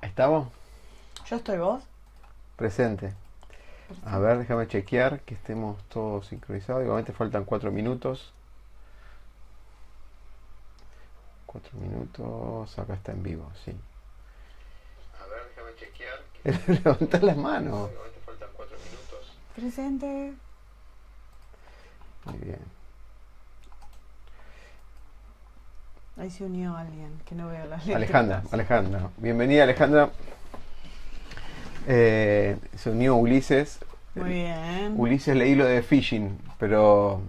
¿Estamos? Yo estoy, ¿vos? Presente. A ver, déjame chequear que estemos todos sincronizados. Igualmente faltan 4 minutos. 4 minutos. Acá está en vivo, sí. A ver, déjame chequear. Levantá las manos. Igualmente faltan 4 minutos. Presente. Muy bien. Ahí se unió alguien, que no veo las letras. Alejandra. Bienvenida, Alejandra. Se unió Ulises. Muy bien. Ulises, leí lo de phishing, pero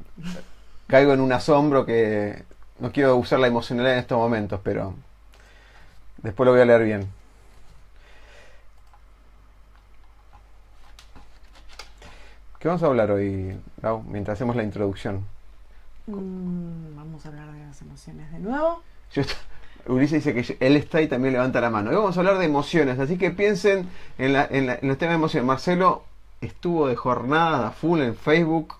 caigo en un asombro que no quiero usar la emocionalidad en estos momentos, pero después lo voy a leer bien. ¿Qué vamos a hablar hoy, Lau, mientras hacemos la introducción? Vamos a hablar de las emociones de nuevo. Ulises dice que él está y también levanta la mano. Hoy vamos a hablar de emociones, así que piensen en los temas de emociones. Marcelo estuvo de jornada full en Facebook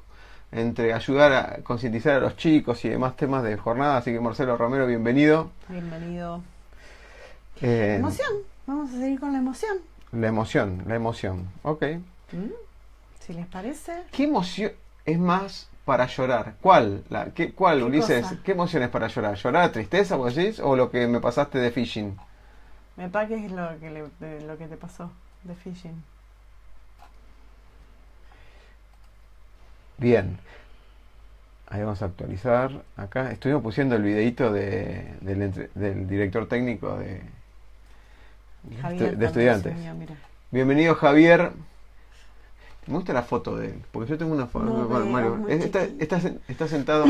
entre ayudar a concientizar a los chicos y demás temas de jornada, así que Marcelo Romero, bienvenido. Bienvenido. Emoción. Vamos a seguir con la emoción. La emoción. Ok. Si les parece. ¿Qué emoción es más para llorar? ¿Cuál, Ulises? Cosa? ¿Qué emoción es para llorar? ¿Llorar, tristeza, vos decís? ¿O lo que me pasaste de phishing? Me parece que es lo que te pasó de phishing. Bien. Ahí vamos a actualizar. Acá estuvimos pusiendo el videito del director técnico de estudiantes. Mira. Bienvenido, Javier. Me gusta la foto de él, porque yo tengo una foto. No Mario, está sentado.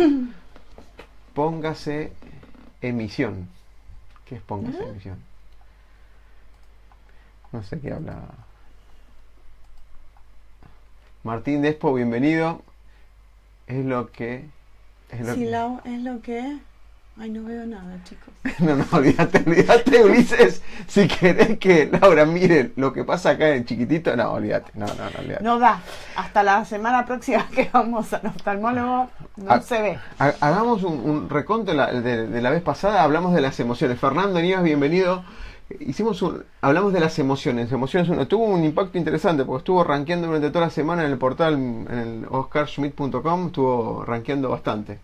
Póngase emisión. ¿Qué es póngase emisión? No sé qué habla. Martín Despo, bienvenido. Es lo que... Lau, es lo que... Ay, no veo nada, chicos. No, olvídate, Ulises. Si querés que Laura mire lo que pasa acá en chiquitito, no, olvídate. No, olvídate. No da. Hasta la semana próxima que vamos al oftalmólogo, no se ve. Hagamos un reconto de la vez pasada, hablamos de las emociones. Fernando Nieves, bienvenido. Hablamos de las emociones. Tuvo un impacto interesante porque estuvo rankeando durante toda la semana en el portal, en el oscarschmidt.com, estuvo rankeando bastante.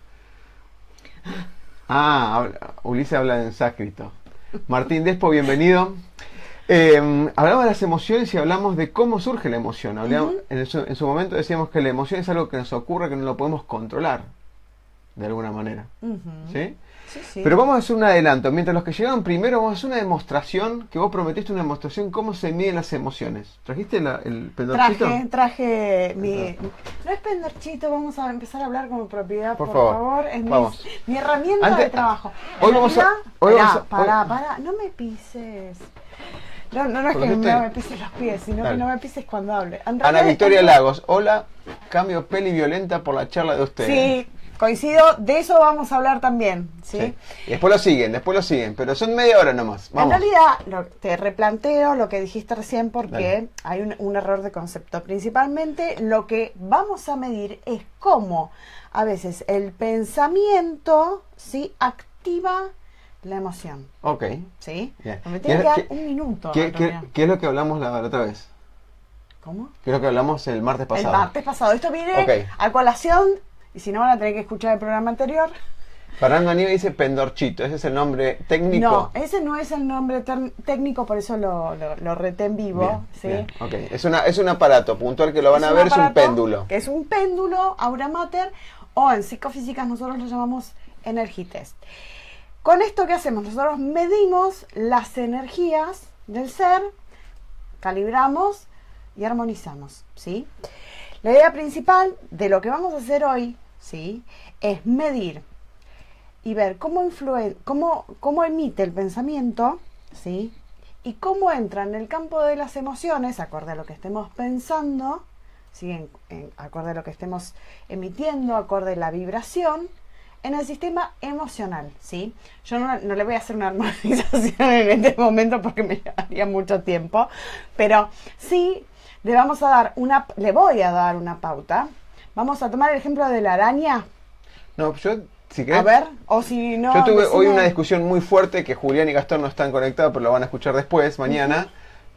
Ulises habla en sánscrito. Martín Despo, bienvenido. Hablamos de las emociones y hablamos de cómo surge la emoción. En su momento decíamos que la emoción es algo que nos ocurre, que no lo podemos controlar de alguna manera. ¿Sí? Sí. Pero vamos a hacer un adelanto. Mientras los que llegaron primero, vamos a hacer una demostración, que vos prometiste una demostración, cómo se miden las emociones. ¿Trajiste el pendorchito? Traje mi... No es pendorchito, vamos a empezar a hablar como propiedad, por favor. favor. Es Vamos. mi herramienta de trabajo. Pará, no me pises. No es que no me pises los pies, sino que no me pises cuando hable. Ana Victoria Lagos, hola, cambio peli violenta por la charla de ustedes. Sí. Coincido, de eso vamos a hablar también, ¿sí? Y después lo siguen, pero son media hora nomás. Vamos. En realidad, te replanteo lo que dijiste recién porque hay un error de concepto. Principalmente lo que vamos a medir es cómo a veces el pensamiento, ¿sí?, activa la emoción. Ok. ¿Sí? Bien. Me tiene que dar un minuto. ¿Qué es lo que hablamos la otra vez? ¿Cómo? ¿Qué es lo que hablamos el martes pasado? El martes pasado. Esto viene a colación... Y si no, van a tener que escuchar el programa anterior. Fernando Aníbal dice pendorchito. ¿Ese es el nombre técnico? No, ese no es el nombre técnico, por eso lo reté en vivo. Bien, ¿sí? Bien. Okay. Es un aparato puntual que lo van a ver, es un péndulo. Que es un péndulo, Aura Mater, o en psicofísicas nosotros lo llamamos Energy Test. Con esto, ¿qué hacemos? Nosotros medimos las energías del ser, calibramos y armonizamos, ¿sí? La idea principal de lo que vamos a hacer hoy, ¿sí?, es medir y ver cómo emite el pensamiento, ¿sí?, y cómo entra en el campo de las emociones, acorde a lo que estemos pensando, ¿sí?, acorde a lo que estemos emitiendo, acorde a la vibración, en el sistema emocional, ¿sí? Yo no le voy a hacer una armonización en este momento porque me llevaría mucho tiempo, pero sí le voy a dar una pauta. Vamos a tomar el ejemplo de la araña. No, yo Si querés. A ver, o si no... Yo tuve decime. hoy una discusión muy fuerte que Julián y Gastón no están conectados, pero lo van a escuchar después, mañana,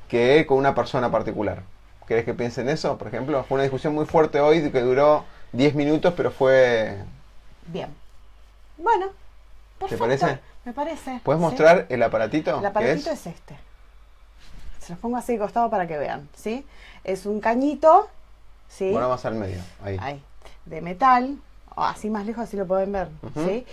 que con una persona particular. ¿Querés que piense en eso, por ejemplo? Fue una discusión muy fuerte hoy que duró 10 minutos, pero fue... Bien. Bueno, perfecto. parece? Me parece. ¿Puedes ¿sí? mostrar el aparatito? El aparatito ¿Qué es este. Se los pongo así de costado para que vean, ¿sí? Es un cañito, ¿sí? Bueno, más al medio, ahí. Ahí, de metal, o así más lejos, así lo pueden ver, Ujú. ¿sí?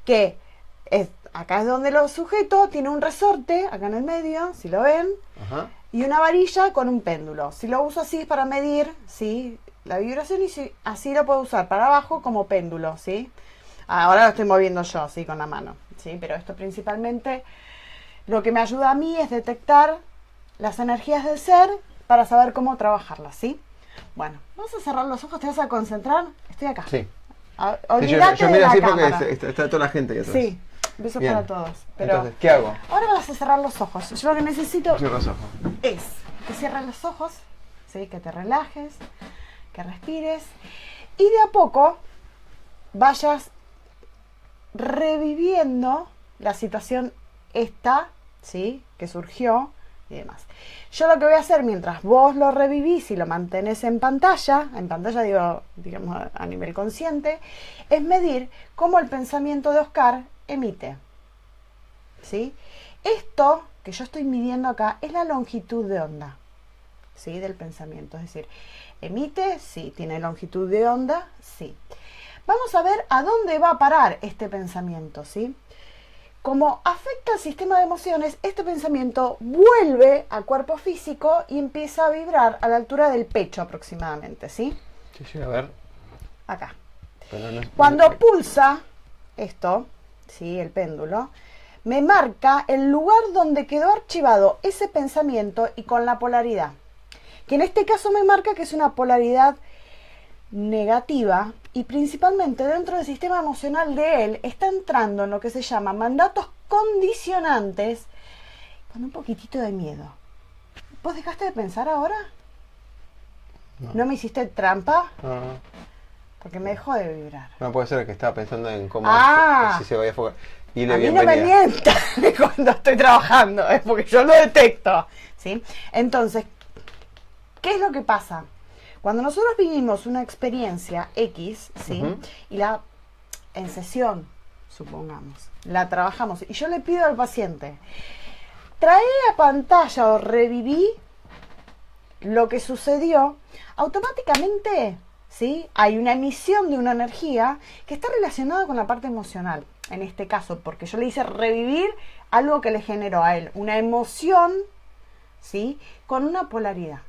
Que es, acá es donde lo sujeto, tiene un resorte, acá en el medio, si lo ven, Ajá. y una varilla con un péndulo. Si lo uso así es para medir, ¿sí? La vibración, y así lo puedo usar para abajo como péndulo, ¿sí? Ahora lo estoy moviendo yo, ¿sí? Con la mano, ¿sí? Pero esto principalmente lo que me ayuda a mí es detectar las energías del ser para saber cómo trabajarlas, ¿sí? Bueno, vamos a cerrar los ojos, ¿te vas a concentrar? Estoy acá. Sí. A- Sí, yo olvídate de miro la así porque cámara. está toda la gente ahí atrás. Sí, besos Bien. para todos. Pero Entonces, ¿qué hago? ahora vas a cerrar los ojos. Yo lo que necesito Cierro los ojos. es que cierres los ojos, ¿sí? Que te relajes, que respires y de a poco vayas reviviendo la situación esta, ¿sí? Que surgió y demás. Yo lo que voy a hacer mientras vos lo revivís y lo mantenés en pantalla digo, digamos a nivel consciente, es medir cómo el pensamiento de Oscar emite, ¿sí? Esto que yo estoy midiendo acá es la longitud de onda, ¿sí? Del pensamiento, es decir, emite, sí, tiene longitud de onda, sí. Vamos a ver a dónde va a parar este pensamiento, ¿sí? Como afecta al sistema de emociones, este pensamiento vuelve al cuerpo físico y empieza a vibrar a la altura del pecho aproximadamente, ¿sí? Sí, llega a ver. Acá. Pero no, Cuando pulsa esto, ¿sí? El péndulo, me marca el lugar donde quedó archivado ese pensamiento y con la polaridad. Que en este caso me marca que es una polaridad negativa y principalmente dentro del sistema emocional de él está entrando en lo que se llama mandatos condicionantes con un poquitito de miedo. ¿Vos dejaste de pensar ahora? ¿No me hiciste trampa? No, Porque me dejó de vibrar. no puede ser que estaba pensando en cómo Ah. si se vaya a enfocar. Y A le mí no me bienvenida. mientan cuando estoy trabajando, es porque yo lo detecto, ¿sí? Entonces, ¿qué es lo que pasa? Cuando nosotros vivimos una experiencia X, ¿sí? Ujú. Y en sesión, supongamos, la trabajamos, y yo le pido al paciente, trae a pantalla o reviví lo que sucedió, automáticamente, ¿sí? Hay una emisión de una energía que está relacionada con la parte emocional, en este caso, porque yo le hice revivir algo que le generó a él, una emoción, ¿sí? Con una polaridad.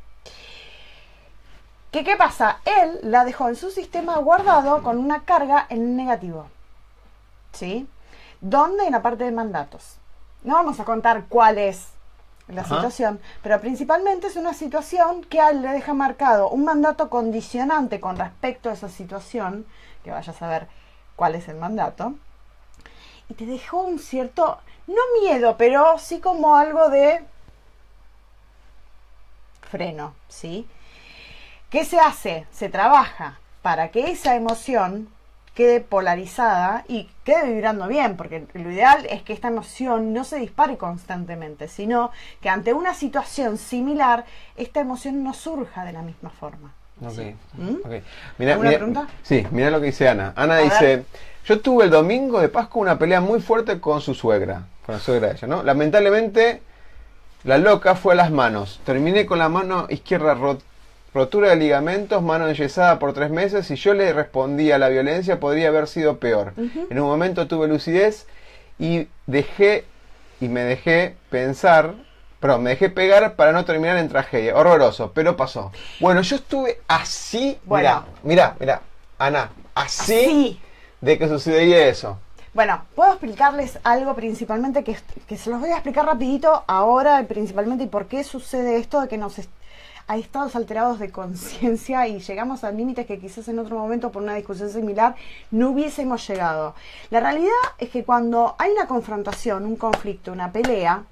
¿Qué pasa? Él la dejó en su sistema guardado con una carga en negativo, ¿sí? ¿Dónde? En la parte de mandatos. No vamos a contar cuál es la Ajá. situación, pero principalmente es una situación que a él le deja marcado un mandato condicionante con respecto a esa situación, que vaya a saber cuál es el mandato, y te dejó un cierto, no miedo, pero sí como algo de freno, ¿sí? ¿Qué se hace? Se trabaja para que esa emoción quede polarizada y quede vibrando bien, porque lo ideal es que esta emoción no se dispare constantemente, sino que ante una situación similar, esta emoción no surja de la misma forma. Ok. ¿Sí? Ok. ¿Alguna pregunta? Sí, mira lo que dice Ana. Ana A dice, ver. yo tuve el domingo de Pascua una pelea muy fuerte con su suegra, con la suegra de ella, ¿no? Lamentablemente, la loca fue a las manos. Terminé con la mano izquierda rotura de ligamentos, mano enyesada por 3 meses. Si yo le respondí a la violencia, podría haber sido peor. En un momento tuve lucidez y me dejé pensar, perdón, me dejé pegar para no terminar en tragedia. Horroroso, pero pasó. Bueno, yo estuve así, Bueno. mira, Ana, así Sí. de que sucedía eso. Bueno, puedo explicarles algo principalmente que se los voy a explicar rapidito ahora, principalmente, y por qué sucede esto de que hay estados alterados de conciencia y llegamos a límites que quizás en otro momento por una discusión similar no hubiésemos llegado. La realidad es que cuando hay una confrontación, un conflicto, una pelea,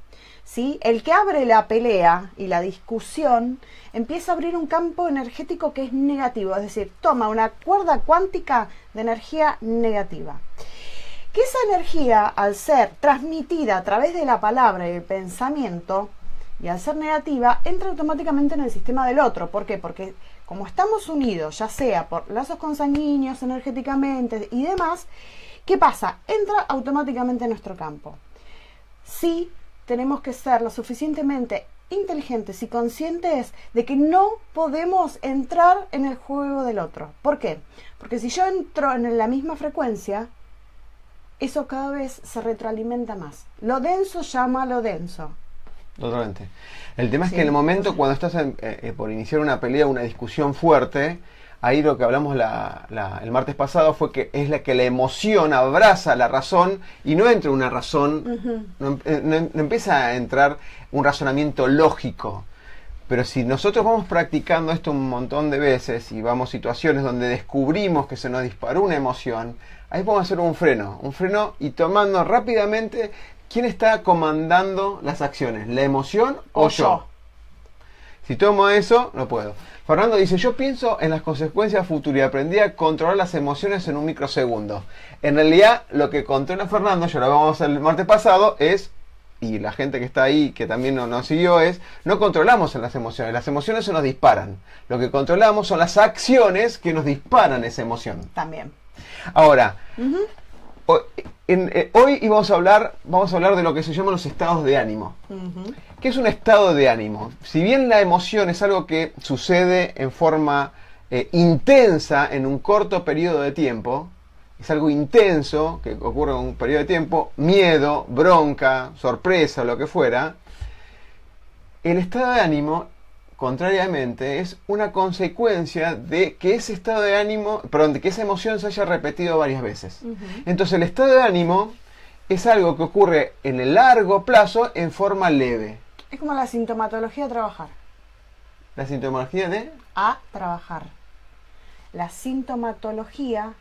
¿sí? El que abre la pelea y la discusión empieza a abrir un campo energético que es negativo, es decir, toma una cuerda cuántica de energía negativa. que esa energía, al ser transmitida a través de la palabra y el pensamiento, y al ser negativa, entra automáticamente en el sistema del otro. ¿Por qué? Porque como estamos unidos, ya sea por lazos consanguíneos, energéticamente y demás, ¿qué pasa? Entra automáticamente en nuestro campo. Sí, tenemos que ser lo suficientemente inteligentes y conscientes de que no podemos entrar en el juego del otro. ¿Por qué? Porque si yo entro en la misma frecuencia, eso cada vez se retroalimenta más. Lo denso llama a lo denso. Totalmente. El tema es que en el momento cuando estás por iniciar una pelea, una discusión fuerte, ahí lo que hablamos el martes pasado fue que es la que la emoción abraza la razón y no entra una razón, no empieza a entrar un razonamiento lógico. Pero si nosotros vamos practicando esto un montón de veces y vamos a situaciones donde descubrimos que se nos disparó una emoción, ahí podemos hacer un freno y tomando rápidamente quién está comandando las acciones, la emoción o yo. Si tomo eso, no puedo. Fernando dice, yo pienso en las consecuencias futuras y aprendí a controlar las emociones en un microsegundo. En realidad, lo que controla Fernando, ya lo vamos el martes pasado, es, y la gente que está ahí, que también nos siguió, es, no controlamos en las emociones se nos disparan. Lo que controlamos son las acciones que nos disparan esa emoción. También. Ahora, hoy vamos a hablar de lo que se llaman los estados de ánimo. ¿Qué es un estado de ánimo? Si bien la emoción es algo que sucede en forma intensa en un corto periodo de tiempo, es algo intenso que ocurre en un periodo de tiempo, miedo, bronca, sorpresa, lo que fuera, el estado de ánimo, contrariamente, es una consecuencia de que ese estado de ánimo, perdón, de que esa emoción se haya repetido varias veces. Entonces el estado de ánimo es algo que ocurre en el largo plazo en forma leve. Es como la sintomatología a trabajar. ¿La sintomatología de? A trabajar. La sintomatología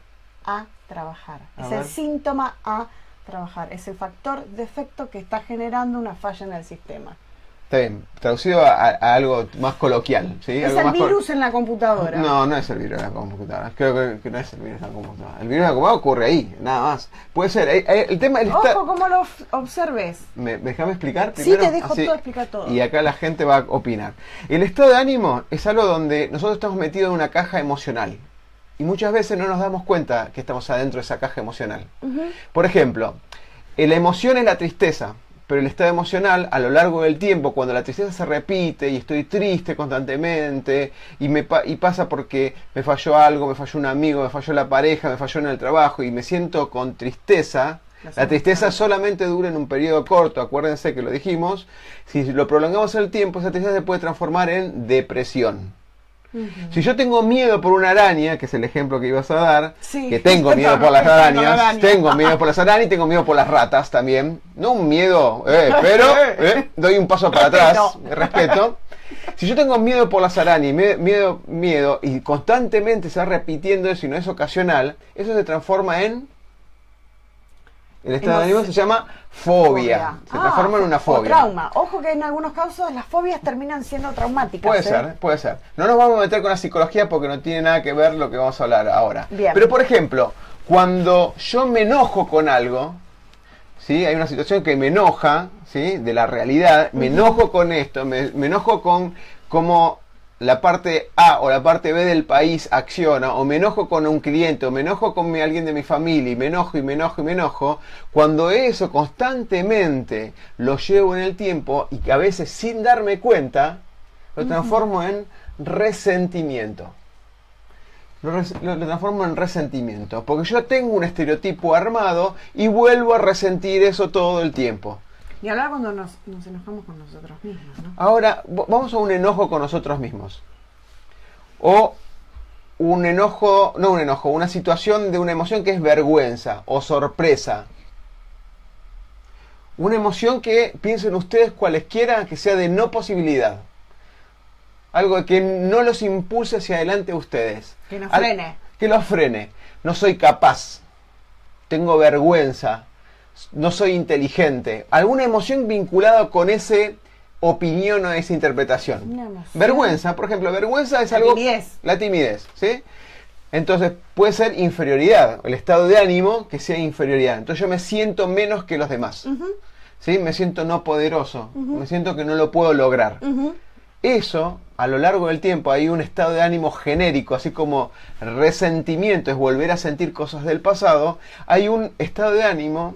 a trabajar. Es el síntoma a trabajar. Es el factor de efecto que está generando una falla en el sistema. Está bien, traducido a algo más coloquial, ¿sí? Es algo el más virus en la computadora. No, no es el virus en la computadora. Creo que no es el virus en la computadora. El virus en la computadora ocurre ahí, nada más. Puede ser. El tema Ojo, cómo lo observes. Déjame explicar primero. Sí, te dejo todo explicar todo. Y acá la gente va a opinar. El estado de ánimo es algo donde nosotros estamos metidos en una caja emocional. Y muchas veces no nos damos cuenta que estamos adentro de esa caja emocional. Por ejemplo, la emoción es la tristeza. Pero el estado emocional, a lo largo del tiempo, cuando la tristeza se repite y estoy triste constantemente y pasa porque me falló algo, me falló un amigo, me falló la pareja, me falló en el trabajo y me siento con tristeza, la tristeza solamente dura en un periodo corto, acuérdense que lo dijimos, si lo prolongamos el tiempo, esa tristeza se puede transformar en depresión. Si yo tengo miedo por una araña, que es el ejemplo que ibas a dar, que tengo miedo por las arañas, tengo miedo por las arañas y tengo miedo por las ratas también. No un miedo, pero doy un paso para atrás, respeto. Si yo tengo miedo por las arañas, miedo, y constantemente se va repitiendo eso y no es ocasional, eso se transforma en... El estado de ánimo se llama fobia. Se transforma en una fobia. O trauma. Ojo que en algunos casos las fobias terminan siendo traumáticas. Puede ser. No nos vamos a meter con la psicología porque no tiene nada que ver lo que vamos a hablar ahora. Bien. Pero por ejemplo, cuando yo me enojo con algo, ¿sí? Hay una situación que me enoja, ¿sí? De la realidad, me enojo con esto, me enojo con cómo la parte A o la parte B del país acciona, o me enojo con un cliente, o me enojo con alguien de mi familia, y me enojo, cuando eso constantemente lo llevo en el tiempo, y que a veces sin darme cuenta, lo transformo en resentimiento. Lo transformo en resentimiento, porque yo tengo un estereotipo armado y vuelvo a resentir eso todo el tiempo. Y hablar cuando nos enojamos con nosotros mismos, ¿no? Ahora, vamos a un enojo con nosotros mismos. O una situación de una emoción que es vergüenza o sorpresa. Una emoción que piensen ustedes cualesquiera que sea de no posibilidad. Algo que no los impulse hacia adelante a ustedes. Que nos frene. Que los frene. No soy capaz. Tengo vergüenza. No soy inteligente. Alguna emoción vinculada con ese opinión o esa interpretación. Vergüenza, por ejemplo, vergüenza es algo... Timidez. La timidez, ¿sí? Entonces puede ser inferioridad, el estado de ánimo que sea inferioridad. Entonces yo me siento menos que los demás. ¿Sí? Me siento no poderoso, me siento que no lo puedo lograr. Eso, a lo largo del tiempo, hay un estado de ánimo genérico, así como resentimiento es volver a sentir cosas del pasado. Hay un estado de ánimo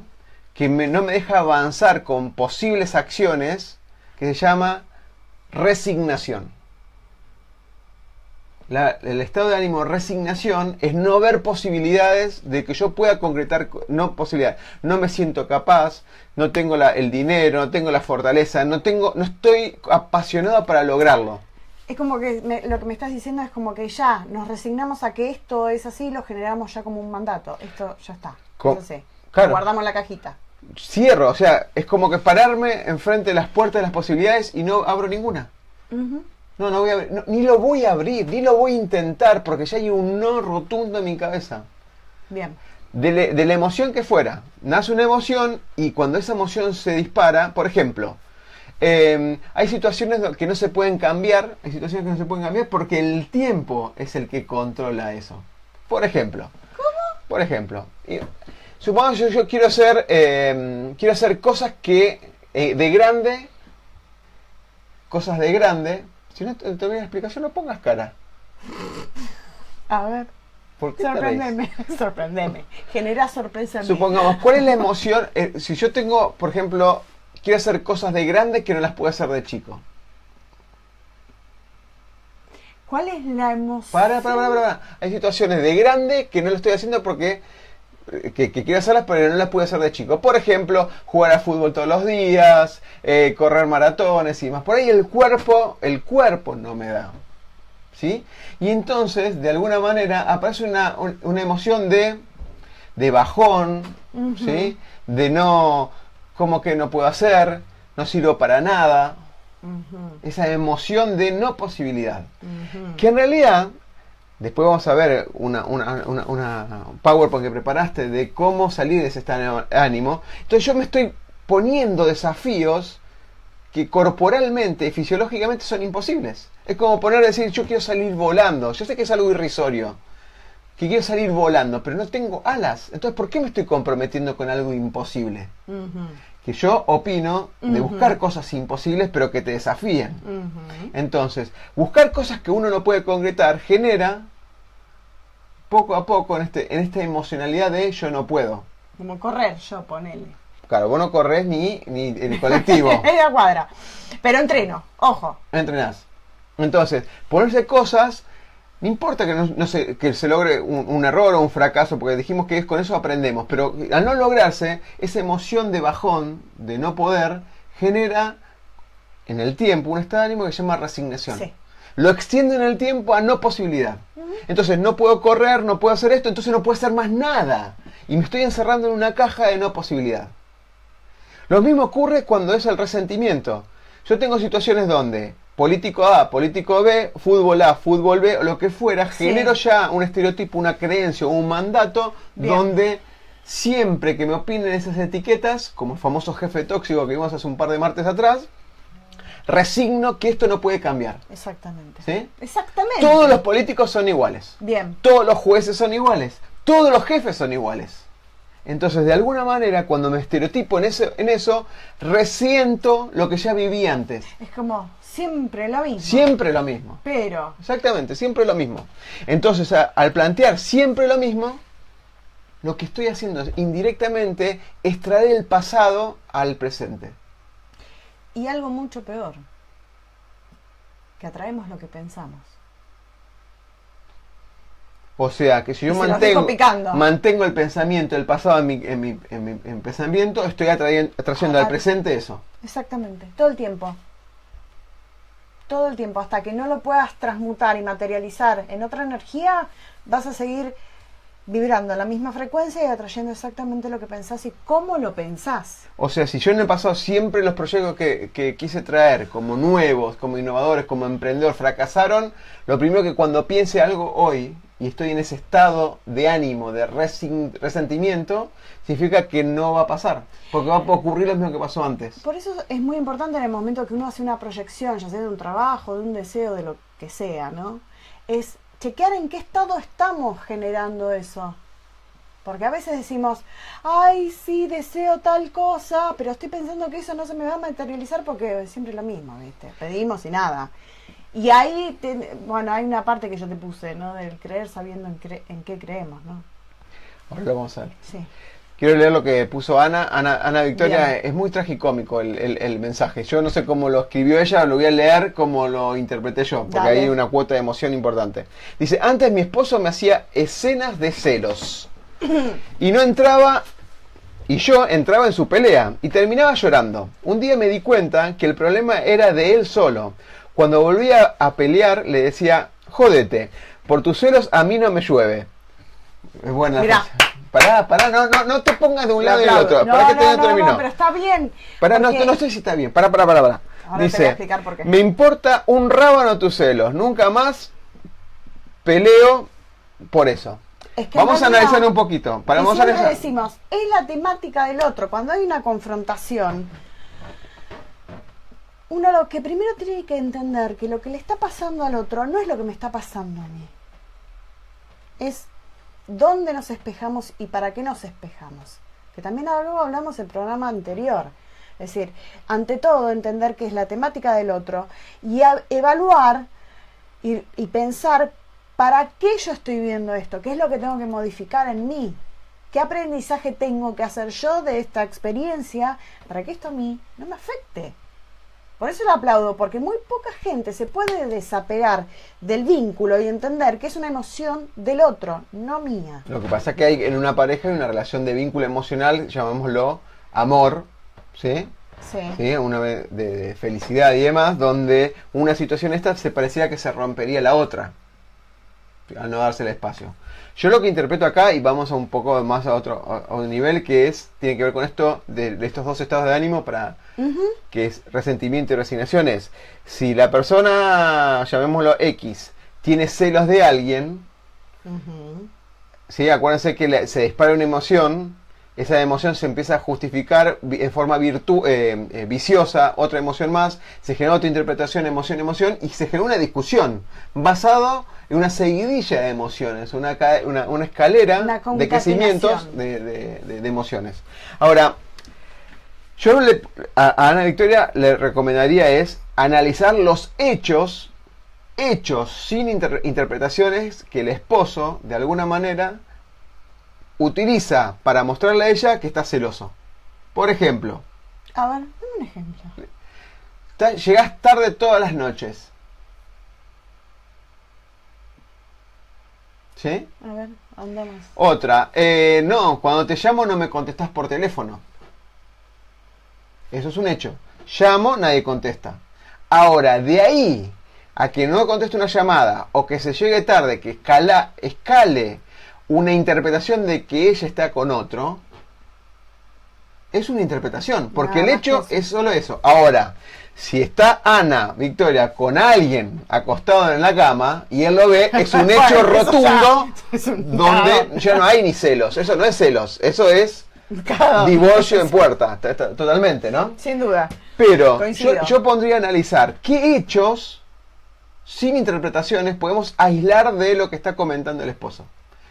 que no me deja avanzar con posibles acciones, que se llama resignación. El estado de ánimo resignación es no ver posibilidades de que yo pueda concretar, no posibilidades, no me siento capaz, no tengo el dinero, no tengo la fortaleza, no estoy apasionado para lograrlo. Es como que lo que me estás diciendo es como que ya nos resignamos a que esto es así, lo generamos ya como un mandato, esto ya está, entonces claro, guardamos la cajita. Cierro, o sea, es como que pararme enfrente de las puertas de las posibilidades y no abro ninguna. No voy a abrir, ni lo voy a abrir, ni lo voy a intentar, porque ya hay un no rotundo en mi cabeza. Bien. De la emoción que fuera, nace una emoción y cuando esa emoción se dispara, por ejemplo, hay situaciones que no se pueden cambiar, porque el tiempo es el que controla eso. Por ejemplo. ¿Cómo? Por ejemplo, supongamos que yo quiero hacer cosas que de grande, si no te doy una explicación, no pongas cara. A ver. ¿Por qué Sorprendeme. Genera sorpresa en mí. Supongamos, ¿cuál es la emoción? Si yo tengo, por ejemplo, quiero hacer cosas de grande que no las puedo hacer de chico. ¿Cuál es la emoción? Para. Hay situaciones de grande que no lo estoy haciendo porque que quiero hacerlas, pero no las pude hacer de chico. Por ejemplo, jugar a fútbol todos los días, correr maratones y más. Por ahí el cuerpo no me da. ¿Sí? Y entonces, de alguna manera, aparece una emoción de bajón, ¿sí? De no, como que no puedo hacer, no sirvo para nada. Esa emoción de no posibilidad. Que en realidad, después vamos a ver una PowerPoint que preparaste de cómo salir de ese estado de ánimo. Entonces yo me estoy poniendo desafíos que corporalmente y fisiológicamente son imposibles. Es como decir, yo quiero salir volando. Yo sé que es algo irrisorio, que quiero salir volando, pero no tengo alas. Entonces, ¿por qué me estoy comprometiendo con algo imposible? Que yo opino de buscar cosas imposibles, pero que te desafíen. Entonces, buscar cosas que uno no puede concretar genera, poco a poco, en esta emocionalidad de yo no puedo. Como correr, yo ponele. Claro, vos no corres ni el colectivo. Es la cuadra. Pero entreno, ojo. Entrenás. Entonces, ponerse cosas, no importa que se logre un error o un fracaso, porque dijimos que con eso aprendemos, pero al no lograrse, esa emoción de bajón, de no poder, genera en el tiempo un estado de ánimo que se llama resignación. Sí. Lo extiende en el tiempo a no posibilidad. Entonces, no puedo correr, no puedo hacer esto, entonces no puedo hacer más nada. Y me estoy encerrando en una caja de no posibilidad. Lo mismo ocurre cuando es el resentimiento. Yo tengo situaciones donde político A, político B, fútbol A, fútbol B, o lo que fuera, genero ya un estereotipo, una creencia o un mandato donde siempre que me opinen esas etiquetas, como el famoso jefe tóxico que vimos hace un par de martes atrás, resigno que esto no puede cambiar. Exactamente. ¿Sí? Exactamente. Todos los políticos son iguales. Bien. Todos los jueces son iguales. Todos los jefes son iguales. Entonces, de alguna manera, cuando me estereotipo en eso, resiento lo que ya viví antes. Es como siempre lo mismo. Siempre lo mismo. Pero. Exactamente, siempre lo mismo. Entonces, al plantear siempre lo mismo, lo que estoy haciendo es indirectamente extraer el pasado al presente. Y algo mucho peor, que atraemos lo que pensamos. O sea, que si yo mantengo el pensamiento del pasado en mi pensamiento, estoy atrayendo al presente eso. Exactamente, todo el tiempo. Todo el tiempo, hasta que no lo puedas transmutar y materializar en otra energía, vas a seguir vibrando a la misma frecuencia y atrayendo exactamente lo que pensás y cómo lo pensás. O sea, si yo en el pasado siempre los proyectos que quise traer como nuevos, como innovadores, como emprendedor fracasaron, lo primero que cuando piense algo hoy y estoy en ese estado de ánimo, de resentimiento, significa que no va a pasar, porque va a ocurrir lo mismo que pasó antes. Por eso es muy importante en el momento que uno hace una proyección, ya sea de un trabajo, de un deseo, de lo que sea, ¿no? Es chequear en qué estado estamos generando eso. Porque a veces decimos, ay, sí, deseo tal cosa, pero estoy pensando que eso no se me va a materializar porque es siempre lo mismo, ¿viste? Pedimos y nada. Y ahí, bueno, hay una parte que yo te puse, ¿no? Del creer sabiendo en qué creemos, ¿no? Ahora lo vamos a ver. Sí. Quiero leer lo que puso Ana Victoria. Bien. Es muy tragicómico el mensaje. Yo no sé cómo lo escribió ella, lo voy a leer como lo interpreté yo, porque Dale. hay una cuota de emoción importante. Dice, antes mi esposo me hacía escenas de celos. Y no entraba, y yo entraba en su pelea y terminaba llorando. Un día me di cuenta que el problema era de él solo. Cuando volvía a pelear le decía, jódete, por tus celos a mí no me llueve. Es buena Mirá. frase. Pará, no te pongas de un lado y del Aplaudo. otro. No, Pará que todavía no no, terminó. no, pero está bien. Pará, porque- no sé si está bien. Pará. Ahora te voy a Dice, explicar por qué. me importa un rábano tus celos. Nunca más peleo por eso. Es que Vamos a en realidad- analizar un poquito. Y Vamos a siempre analizar. decimos, es la temática del otro. Cuando hay una confrontación, uno lo que primero tiene que entender que lo que le está pasando al otro no es lo que me está pasando a mí. Es dónde nos espejamos y para qué nos espejamos. Que también algo hablamos en el programa anterior. Es decir, ante todo entender que es la temática del otro y evaluar y pensar para qué yo estoy viendo esto, qué es lo que tengo que modificar en mí, qué aprendizaje tengo que hacer yo de esta experiencia para que esto a mí no me afecte. Por eso lo aplaudo, porque muy poca gente se puede desapegar del vínculo y entender que es una emoción del otro, no mía. Lo que pasa es que hay en una pareja hay una relación de vínculo emocional, llamémoslo amor, ¿sí? Sí. ¿Sí? Una de felicidad y demás, donde una situación esta se parecía que se rompería la otra, al no darse el espacio. Yo lo que interpreto acá, y vamos a un poco más a un nivel que tiene que ver con esto, de estos dos estados de ánimo, que es resentimiento y resignación, es, si la persona, llamémoslo X, tiene celos de alguien, ¿sí? Acuérdense que se dispara una emoción, esa emoción se empieza a justificar en forma viciosa, otra emoción más, se genera otra interpretación, emoción, y se genera una discusión basado en una seguidilla de emociones, una escalera Una de crecimientos concatenación. de emociones. Ahora, yo a Ana Victoria le recomendaría es analizar los hechos sin interpretaciones que el esposo, de alguna manera, utiliza para mostrarle a ella que está celoso. Por ejemplo, A ver, dame un ejemplo. llegás tarde todas las noches. ¿Sí? A ver, andamos. Otra, no, cuando te llamo no me contestas por teléfono. Eso es un hecho. Llamo, nadie contesta. Ahora, de ahí a que no conteste una llamada o que se llegue tarde, que escale una interpretación de que ella está con otro, es una interpretación, porque Nada el más hecho que eso. es solo eso. Ahora, si está Ana Victoria con alguien acostado en la cama y él lo ve, es un hecho Bueno, eso rotundo ya es un donde caos. ya no hay ni celos. Eso no es celos, eso es Claro. divorcio en puerta, totalmente, ¿no? Sin duda. Pero Coincido. yo pondría a analizar qué hechos, sin interpretaciones, podemos aislar de lo que está comentando el esposo.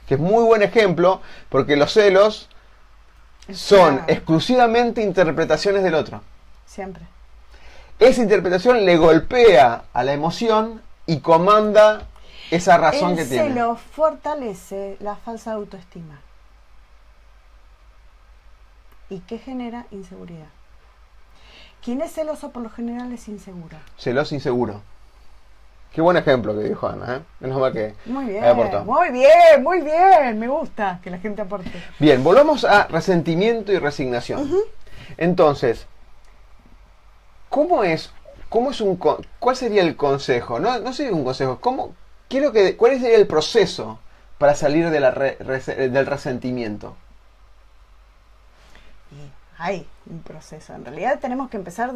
Que es muy buen ejemplo, porque los celos son Claro. exclusivamente interpretaciones del otro. Siempre. Esa interpretación le golpea a la emoción y comanda esa razón que El tiene. celo fortalece la falsa autoestima. ¿Y qué genera? Inseguridad. Quien es celoso por lo general es inseguro. Celoso inseguro. Qué buen ejemplo que dijo Ana, ¿eh? Menos mal que Muy bien, aportó. muy bien. Me gusta que la gente aporte. Bien, volvamos a resentimiento y resignación. Entonces, ¿cuál sería el consejo? No sería un consejo. ¿Cuál sería el proceso para salir de del resentimiento? Y hay un proceso. En realidad tenemos que empezar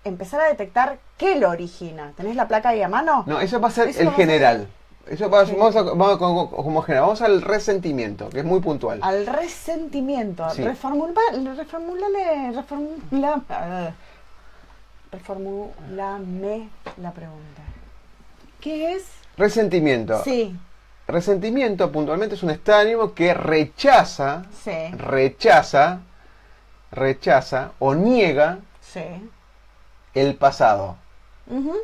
empezar a detectar qué lo origina. ¿Tenés la placa ahí a mano? No, eso va a ser Eso el vamos a general. Sí. Vamos como general. Vamos al resentimiento, que es muy puntual. Al resentimiento. Sí. Reformúlame la pregunta. ¿Qué es Resentimiento. Sí, Resentimiento puntualmente es un estado de ánimo que rechaza sí, o niega sí. el pasado. Ujú.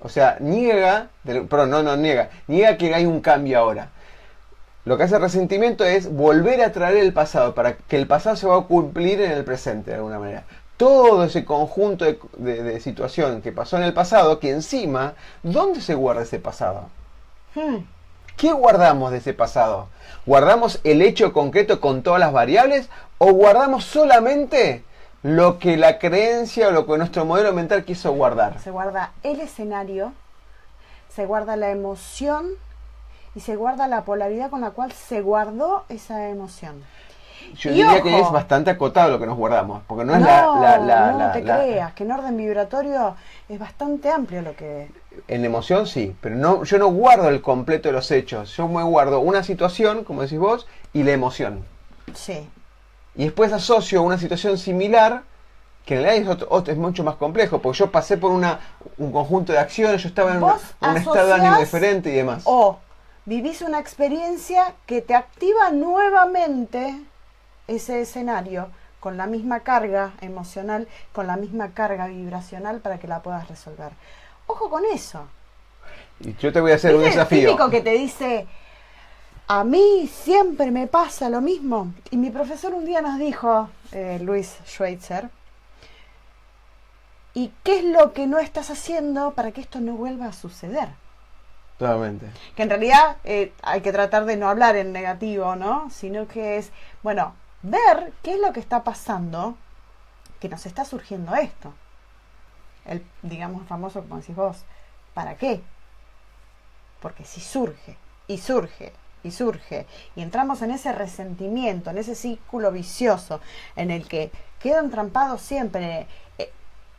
O sea, niega que hay un cambio ahora. Lo que hace el resentimiento es volver a traer el pasado, para que el pasado se va a cumplir en el presente de alguna manera. Todo ese conjunto de situación que pasó en el pasado, que encima, ¿dónde se guarda ese pasado? Hmm. ¿Qué guardamos de ese pasado? ¿Guardamos el hecho concreto con todas las variables o guardamos solamente lo que la creencia o lo que nuestro modelo mental quiso guardar? Se guarda el escenario, se guarda la emoción y se guarda la polaridad con la cual se guardó esa emoción. Yo Y diría que ojo, es bastante acotado lo que nos guardamos, porque no es no te creas, que en orden vibratorio es bastante amplio lo que... En emoción sí, pero no, yo no guardo el completo de los hechos. Yo me guardo una situación, como decís vos, y la emoción. Sí. Y después asocio una situación similar, que en realidad es mucho más complejo, porque yo pasé por un conjunto de acciones, yo estaba en Vos un estado de ánimo asociás diferente y demás. O vivís una experiencia que te activa nuevamente ese escenario con la misma carga emocional, con la misma carga vibracional para que la puedas resolver. Ojo con eso. Y yo te voy a hacer un ¿Viste el desafío. típico que te dice, a mí siempre me pasa lo mismo? Y mi profesor un día nos dijo, Luis Schweitzer, ¿y qué es lo que no estás haciendo para que esto no vuelva a suceder? Totalmente. Que en realidad hay que tratar de no hablar en negativo, ¿no? Sino que es, bueno, ver qué es lo que está pasando, que nos está surgiendo esto. El, digamos, famoso, como decís vos, ¿para qué? Porque si surge, y surge, y surge, y entramos en ese resentimiento, en ese círculo vicioso, en el que quedan entrampados siempre,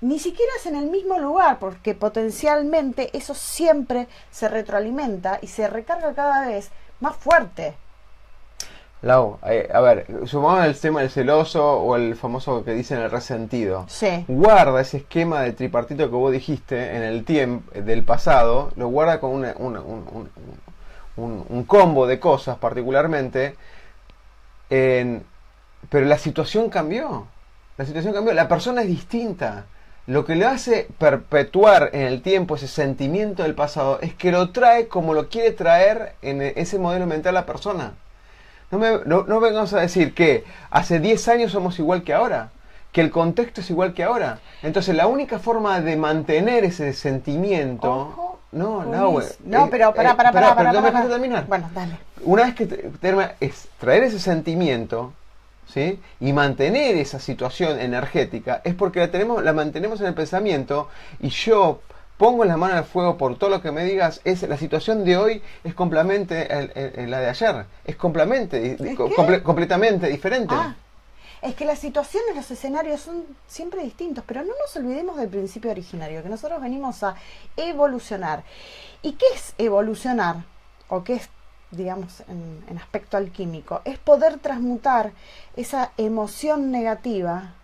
ni siquiera es en el mismo lugar, porque potencialmente eso siempre se retroalimenta y se recarga cada vez más fuerte. Lau, a ver, sumamos el tema del celoso o el famoso que dicen el resentido. Sí. Guarda ese esquema de tripartito que vos dijiste en el tiempo del pasado, lo guarda con un combo de cosas particularmente, pero la situación cambió. La situación cambió, la persona es distinta. Lo que le hace perpetuar en el tiempo ese sentimiento del pasado es que lo trae como lo quiere traer en ese modelo mental la persona. No vengamos a decir que hace 10 años somos igual que ahora, que el contexto es igual que ahora. Entonces la única forma de mantener ese sentimiento... Ojo, pero no me dejaste terminar. Bueno, dale. Una vez que termina, es traer ese sentimiento, ¿sí? Y mantener esa situación energética, es porque la mantenemos en el pensamiento y yo... pongo la mano al fuego por todo lo que me digas, la situación de hoy es completamente la de ayer, es completamente diferente. Es que las situaciones, los escenarios son siempre distintos, pero no nos olvidemos del principio originario, que nosotros venimos a evolucionar. ¿Y qué es evolucionar? ¿O qué es, digamos, en aspecto alquímico? Es poder transmutar esa emoción negativa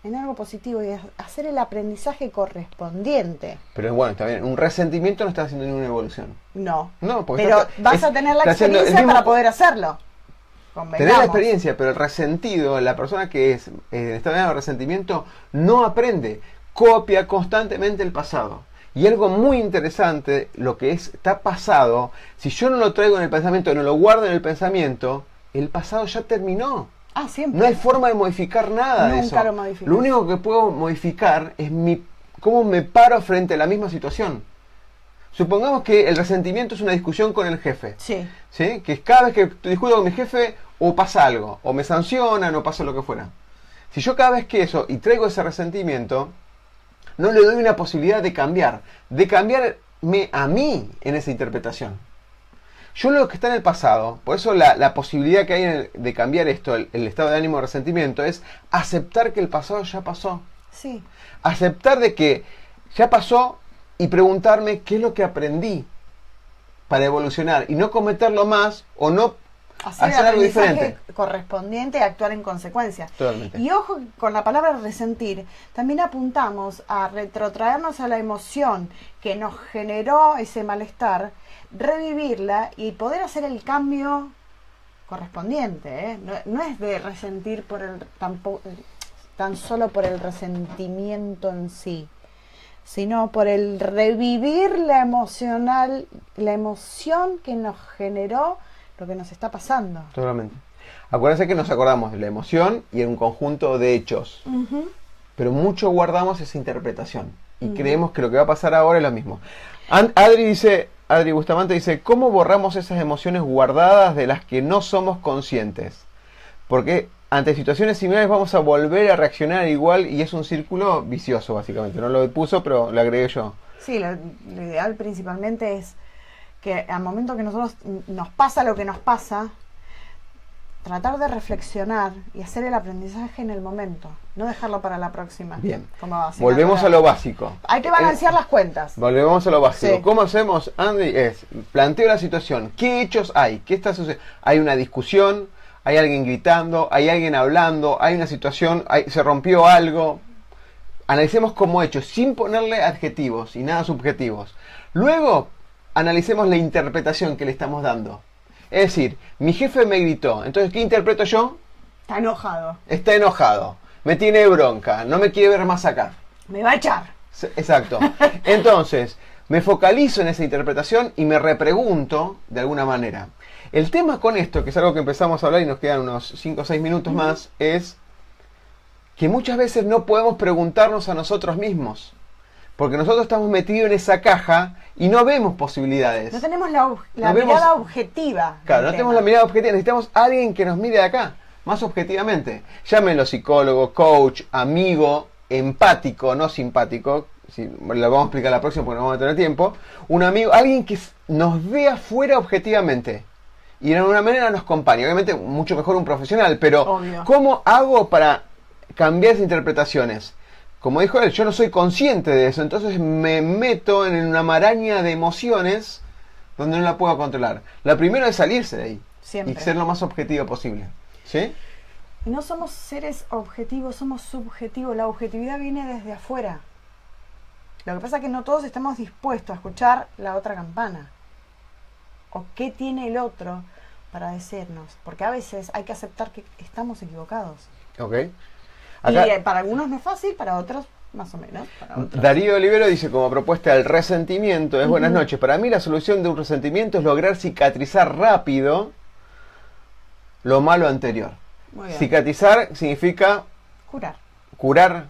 en algo positivo y hacer el aprendizaje correspondiente. Pero bueno, está bien, un resentimiento no está haciendo ninguna evolución. No, porque pero vas a tener la experiencia para poder hacerlo. Tener la experiencia, pero el resentido, la persona que está en el resentimiento, no aprende, copia constantemente el pasado. Y algo muy interesante, lo que está pasado, si yo no lo traigo en el pensamiento, no lo guardo en el pensamiento, el pasado ya terminó. Siempre. No hay forma de modificar nada de eso. Lo modificas. Lo único que puedo modificar es cómo me paro frente a la misma situación. Supongamos que el resentimiento es una discusión con el jefe. Sí. ¿Sí? Que cada vez que discuto con mi jefe, o pasa algo, o me sancionan, o pasa lo que fuera. Si yo cada vez que y traigo ese resentimiento, no le doy una posibilidad de cambiarme a mí en esa interpretación. Yo lo que está en el pasado, por eso la posibilidad que hay de cambiar esto, el estado de ánimo de resentimiento, es aceptar que el pasado ya pasó. Sí. Aceptar de que ya pasó y preguntarme qué es lo que aprendí para evolucionar y no cometerlo más o no hacer el algo aprendizaje diferente. correspondiente y actuar en consecuencia. Totalmente. Y ojo, con la palabra resentir, también apuntamos a retrotraernos a la emoción que nos generó ese malestar, revivirla y poder hacer el cambio correspondiente, ¿eh? No es de resentir por tan solo por el resentimiento en sí, sino por el revivir la emoción que nos generó lo que nos está pasando. Totalmente. Acuérdense que nos acordamos de la emoción y en un conjunto de hechos. Pero mucho guardamos esa interpretación. Y creemos que lo que va a pasar ahora es lo mismo. Adri Bustamante dice, ¿cómo borramos esas emociones guardadas de las que no somos conscientes? Porque ante situaciones similares vamos a volver a reaccionar igual y es un círculo vicioso, básicamente. No lo puso, pero lo agregué yo. Sí, lo ideal principalmente es que al momento que nosotros nos pasa lo que nos pasa, tratar de reflexionar y hacer el aprendizaje en el momento, no dejarlo para la próxima. Bien, Como volvemos a lo básico. Hay que balancear las cuentas. Volvemos a lo básico. Sí. ¿Cómo hacemos, Andy? Planteo la situación. ¿Qué hechos hay? ¿Qué está sucediendo? Hay una discusión, hay alguien gritando, hay alguien hablando, hay una situación, se rompió algo. Analicemos como hechos, sin ponerle adjetivos y nada subjetivos. Luego, analicemos la interpretación que le estamos dando. Es decir, mi jefe me gritó, entonces ¿qué interpreto yo? Está enojado. Está enojado, me tiene bronca, no me quiere ver más acá. Me va a echar. Exacto. Entonces, me focalizo en esa interpretación y me repregunto de alguna manera. El tema con esto, que es algo que empezamos a hablar y nos quedan unos 5 o 6 minutos más, es que muchas veces no podemos preguntarnos a nosotros mismos. Porque nosotros estamos metidos en esa caja y no vemos posibilidades. No tenemos la No vemos- mirada objetiva. Claro, del no tenemos tema. la mirada objetiva. Necesitamos a alguien que nos mire de acá, más objetivamente. Llámenlo psicólogo, coach, amigo, empático, no simpático. Si, lo vamos a explicar la próxima porque no vamos a tener tiempo. Un amigo, alguien que nos vea fuera objetivamente. Y de alguna manera nos acompañe. Obviamente mucho mejor un profesional, pero Obvio. ¿cómo hago para cambiar esas interpretaciones? Como dijo él, yo no soy consciente de eso, entonces me meto en una maraña de emociones donde no la puedo controlar. La primera es salirse de ahí Siempre. y ser lo más objetivo posible. ¿Sí? Y no somos seres objetivos, somos subjetivos. La objetividad viene desde afuera. Lo que pasa es que no todos estamos dispuestos a escuchar la otra campana. O qué tiene el otro para decirnos. Porque a veces hay que aceptar que estamos equivocados. Ok. Acá, Y para algunos no es fácil, para otros más o menos. Para otros. Darío Olivero dice como propuesta el resentimiento. Es buenas noches. Para mí la solución de un resentimiento es lograr cicatrizar rápido lo malo anterior. Muy bien. Cicatrizar significa Curar. curar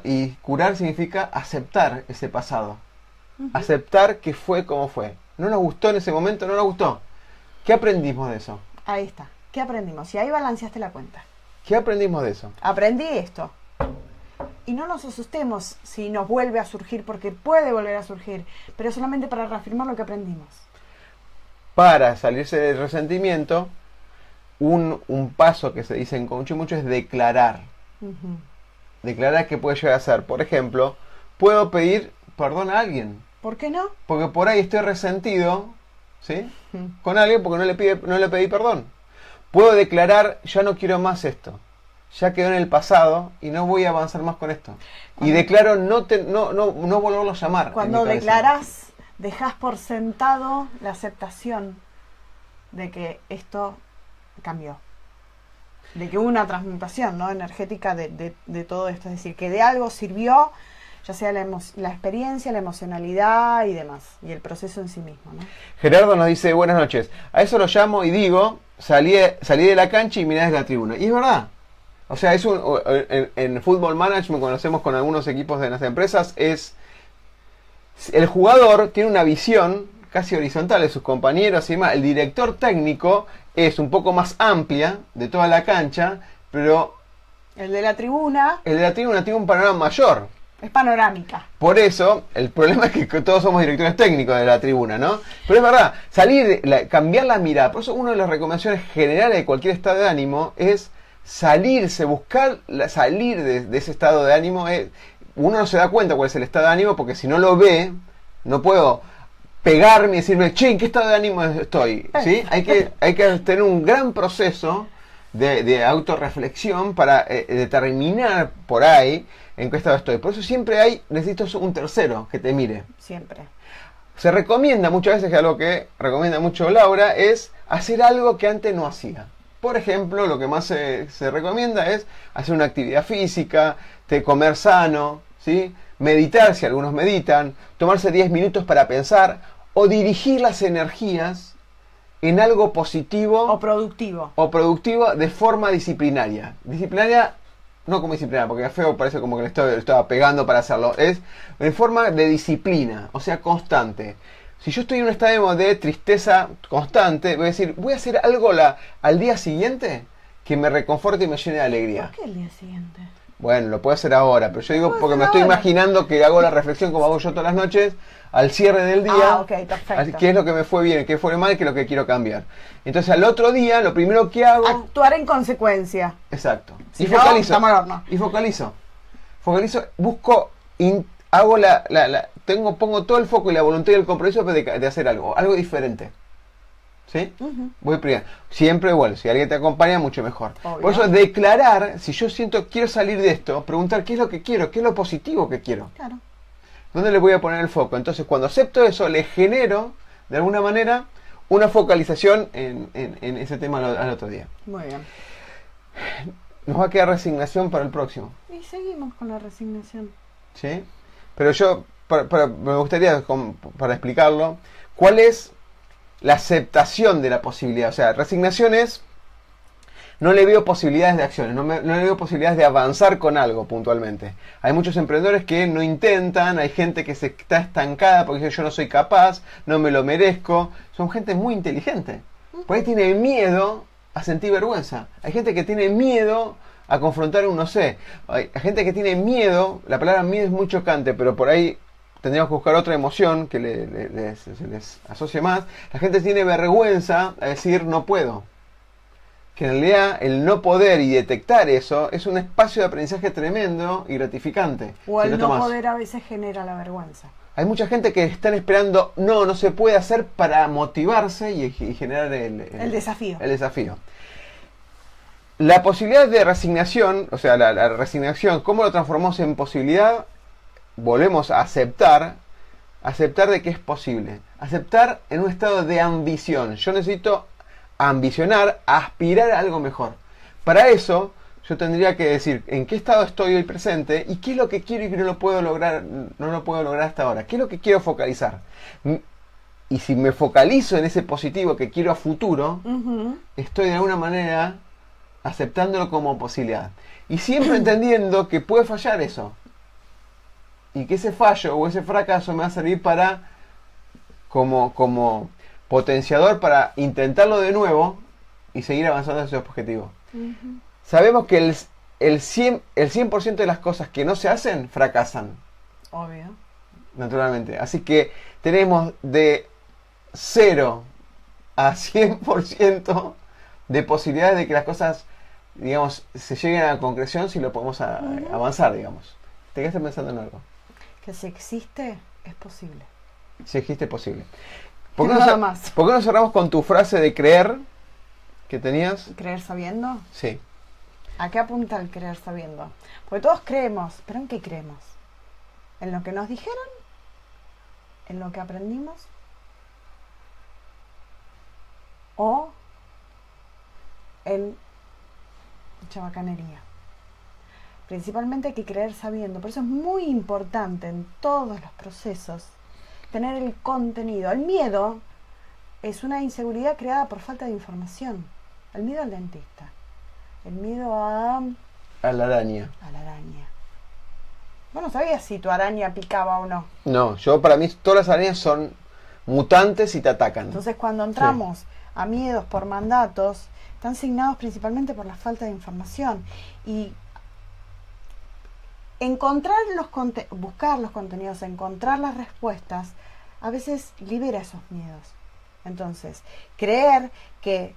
y curar significa aceptar ese pasado. Aceptar que fue como fue. No nos gustó en ese momento, no nos gustó. ¿Qué aprendimos de eso? Ahí está. ¿Qué aprendimos? Y ahí balanceaste la cuenta. ¿Qué aprendimos de eso? Aprendí esto. Y no nos asustemos si nos vuelve a surgir, porque puede volver a surgir, pero solamente para reafirmar lo que aprendimos. Para salirse del resentimiento, un paso que se dice en coaching mucho es declarar. Ujú. Declarar qué puede llegar a ser. Por ejemplo, puedo pedir perdón a alguien. ¿Por qué no? Porque por ahí estoy resentido, ¿sí? Ujú. Con alguien porque no le pedí perdón. Puedo declarar, ya no quiero más esto. Ya quedó en el pasado y no voy a avanzar más con esto. Y declaro no volverlo a llamar. Cuando en mi cabeza. declarás, dejás por sentado la aceptación de que esto cambió. De que hubo una transmutación, ¿no?, energética de todo esto. Es decir, que de algo sirvió, ya sea la experiencia, la emocionalidad y demás. Y el proceso en sí mismo, ¿no? Gerardo nos dice, buenas noches. A eso lo llamo y digo, salí de la cancha y mirá desde la tribuna. Y es verdad. O sea, en Football Management, conocemos con algunos equipos de las empresas, el jugador tiene una visión casi horizontal de sus compañeros y demás. El director técnico es un poco más amplia de toda la cancha, pero El de la tribuna el de la tribuna tiene un panorama mayor. es panorámica. Por eso, el problema es que todos somos directores técnicos de la tribuna, ¿no? Pero es verdad, cambiar la mirada. Por eso una de las recomendaciones generales de cualquier estado de ánimo es salirse, salir de ese estado de ánimo. Uno no se da cuenta cuál es el estado de ánimo porque si no lo ve, no puedo pegarme y decirme, che, ¿en qué estado de ánimo estoy? ¿Sí? Hay que tener un gran proceso de autorreflexión para determinar por ahí en qué estado estoy. Por eso siempre necesito un tercero que te mire. Siempre. Se recomienda muchas veces, que algo que recomienda mucho Laura, es hacer algo que antes no hacía. Por ejemplo, lo que más se recomienda es hacer una actividad física, comer sano, ¿sí? Meditar, si algunos meditan, tomarse 10 minutos para pensar o dirigir las energías en algo positivo o productivo de forma disciplinaria. Disciplinaria, no como disciplinaria, porque es feo, parece como que le estaba pegando para hacerlo. Es en forma de disciplina, o sea, constante. Si yo estoy en un estado de tristeza constante, voy a decir, voy a hacer algo al día siguiente que me reconforte y me llene de alegría. ¿Por qué el día siguiente? Bueno, lo puedo hacer ahora, pero yo digo porque me estoy imaginando que hago la reflexión como hago yo todas las noches, al cierre del día, qué es lo que me fue bien, qué fue mal, qué es lo que quiero cambiar. Entonces al otro día, lo primero que hago... actuar en consecuencia. Exacto. Si focalizo. Y focalizo. Busco, pongo todo el foco y la voluntad y el compromiso de hacer algo diferente. ¿Sí? Voy primero. Siempre igual, si alguien te acompaña, mucho mejor. Obvio. Por eso declarar, si yo siento quiero salir de esto, preguntar qué es lo que quiero, qué es lo positivo que quiero. Claro. ¿Dónde le voy a poner el foco? Entonces, cuando acepto eso, le genero, de alguna manera, una focalización en ese tema al otro día. Muy bien. Nos va a quedar resignación para el próximo. Y seguimos con la resignación. ¿Sí? Pero yo, me gustaría, para explicarlo, ¿cuál es la aceptación de la posibilidad? O sea, resignación es, no le veo posibilidades de acciones, no le veo posibilidades de avanzar con algo puntualmente. Hay muchos emprendedores que no intentan, hay gente que se está estancada porque dice yo no soy capaz, no me lo merezco. Son gente muy inteligente. Por ahí tiene miedo a sentir vergüenza. Hay gente que tiene miedo a confrontar un no sé. Hay gente que tiene miedo, la palabra miedo es muy chocante, pero por ahí tendríamos que buscar otra emoción que se les asocie más. La gente tiene vergüenza a decir no puedo. Que en realidad el no poder y detectar eso es un espacio de aprendizaje tremendo y gratificante. O el no poder a veces genera la vergüenza. Hay mucha gente que están esperando no se puede hacer para motivarse y generar el desafío. La posibilidad de resignación, o sea, la resignación, ¿cómo lo transformamos en posibilidad? Volvemos a aceptar de que es posible. Aceptar en un estado de ambición. Yo necesito ambicionar, aspirar a algo mejor. Para eso, yo tendría que decir en qué estado estoy hoy presente y qué es lo que quiero y que no lo puedo lograr hasta ahora. ¿Qué es lo que quiero focalizar? Y si me focalizo en ese positivo que quiero a futuro, estoy de alguna manera aceptándolo como posibilidad. Y siempre entendiendo que puede fallar eso. Y que ese fallo o ese fracaso me va a servir como potenciador para intentarlo de nuevo y seguir avanzando hacia ese objetivo. Sabemos que el 100% de las cosas que no se hacen, fracasan. Obvio. Naturalmente. Así que tenemos de 0 a 100% de posibilidades de que las cosas, digamos, se lleguen a la concreción si lo podemos avanzar, digamos. ¿Te quedaste pensando en algo? Que si existe, es posible. Si existe, es posible. ¿Por qué no cerramos con tu frase de creer que tenías? ¿Creer sabiendo? Sí. ¿A qué apunta el creer sabiendo? Porque todos creemos, pero ¿en qué creemos? ¿En lo que nos dijeron? ¿En lo que aprendimos? ¿O en chabacanería? Principalmente hay que creer sabiendo. Por eso es muy importante en todos los procesos tener el contenido. El miedo es una inseguridad creada por falta de información. El miedo al dentista. El miedo a la araña. Vos no sabías si tu araña picaba o no. No, para mí todas las arañas son mutantes y te atacan. Entonces cuando entramos a miedos por mandatos, están signados principalmente por la falta de información. Y buscar los contenidos, encontrar las respuestas, a veces libera esos miedos. Entonces, creer que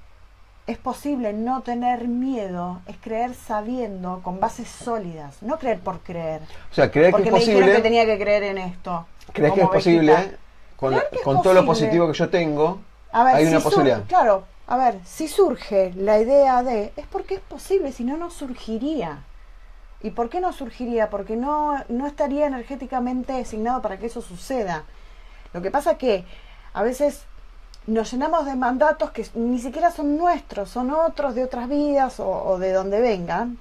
es posible no tener miedo es creer sabiendo, con bases sólidas, no creer por creer. O sea, creer porque que es posible. Porque me dijeron que tenía que creer en esto. ¿Crees que es posible Claro que es con todo lo posible. positivo que yo tengo, A ver, hay una si posibilidad. claro, a ver, si surge la idea de, es porque es posible, si no, no surgiría. ¿Y por qué no surgiría? Porque no estaría energéticamente designado para que eso suceda. Lo que pasa que a veces nos llenamos de mandatos que ni siquiera son nuestros, son otros de otras vidas o de donde vengan.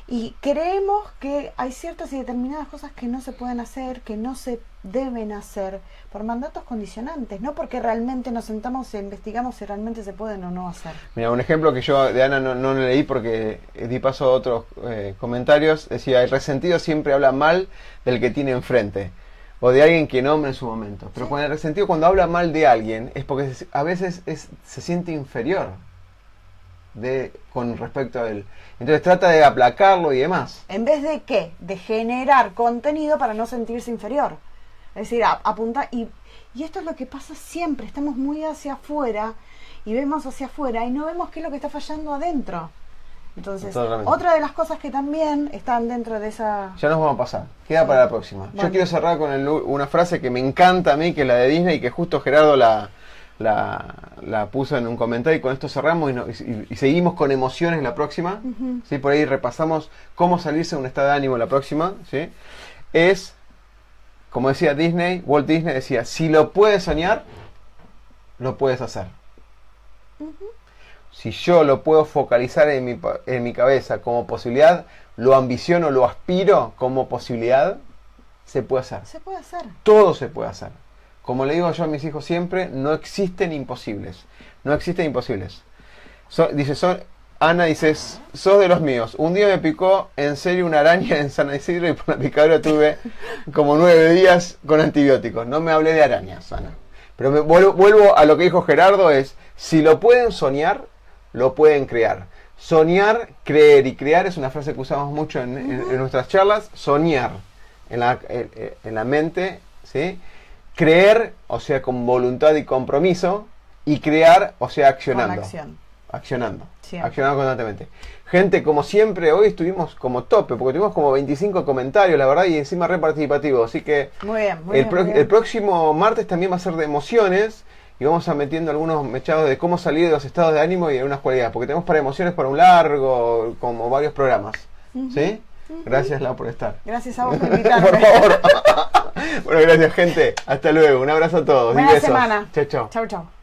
Y creemos que hay ciertas y determinadas cosas que no se pueden hacer, que no se deben hacer, por mandatos condicionantes, no porque realmente nos sentamos e investigamos si realmente se pueden o no hacer. Mira, un ejemplo que yo de Ana no leí porque di paso a otros comentarios, decía, el resentido siempre habla mal del que tiene enfrente, o de alguien que nombra en su momento. Pero Sí. con el resentido, cuando habla mal de alguien, es porque a veces se siente inferior con respecto a él. Entonces trata de aplacarlo y demás. ¿En vez de qué? De generar contenido para no sentirse inferior. Es decir, apuntar. Y esto es lo que pasa siempre. Estamos muy hacia afuera y vemos hacia afuera y no vemos qué es lo que está fallando adentro. Entonces, Totalmente. otra de las cosas que también están dentro de esa... Ya nos vamos a pasar. Queda Sí. para la próxima. Yo Bueno. quiero cerrar con una frase que me encanta a mí, que es la de Disney, y que justo Gerardo la puso en un comentario, y con esto cerramos y seguimos con emociones la próxima. Ujú. ¿Sí? Por ahí repasamos cómo salirse de un estado de ánimo la próxima. ¿Sí? Es, como decía Disney, Walt Disney decía, si lo puedes soñar, lo puedes hacer. Si yo lo puedo focalizar en mi cabeza como posibilidad, lo ambiciono, lo aspiro como posibilidad, se puede hacer. Se puede hacer. Todo se puede hacer. Como le digo yo a mis hijos siempre, no existen imposibles. No existen imposibles. Ana dice, sos de los míos. Un día me picó en serio una araña en San Isidro y por la picadura tuve como 9 días con antibióticos. No me hablé de arañas, Ana. Pero vuelvo a lo que dijo Gerardo, es, si lo pueden soñar, lo pueden crear. Soñar, creer y crear es una frase que usamos mucho en nuestras charlas. Soñar en la mente, ¿sí? Creer, o sea, con voluntad y compromiso, y crear, o sea, accionando. Con acción. Accionando. Siempre. Accionando constantemente. Gente, como siempre, hoy estuvimos como tope, porque tuvimos como 25 comentarios, la verdad, y encima re participativo. Así que Muy bien, muy bien. muy bien. el próximo martes también va a ser de emociones, y vamos a metiendo algunos mechados de cómo salir de los estados de ánimo y algunas cualidades, porque tenemos para emociones para un largo, como varios programas. ¿Sí? Gracias, Lau, por estar. Gracias a vos por invitarme. Por favor. Bueno, gracias, gente. Hasta luego. Un abrazo a todos. Buena y besos. semana. Chao, chao. Chau, chau.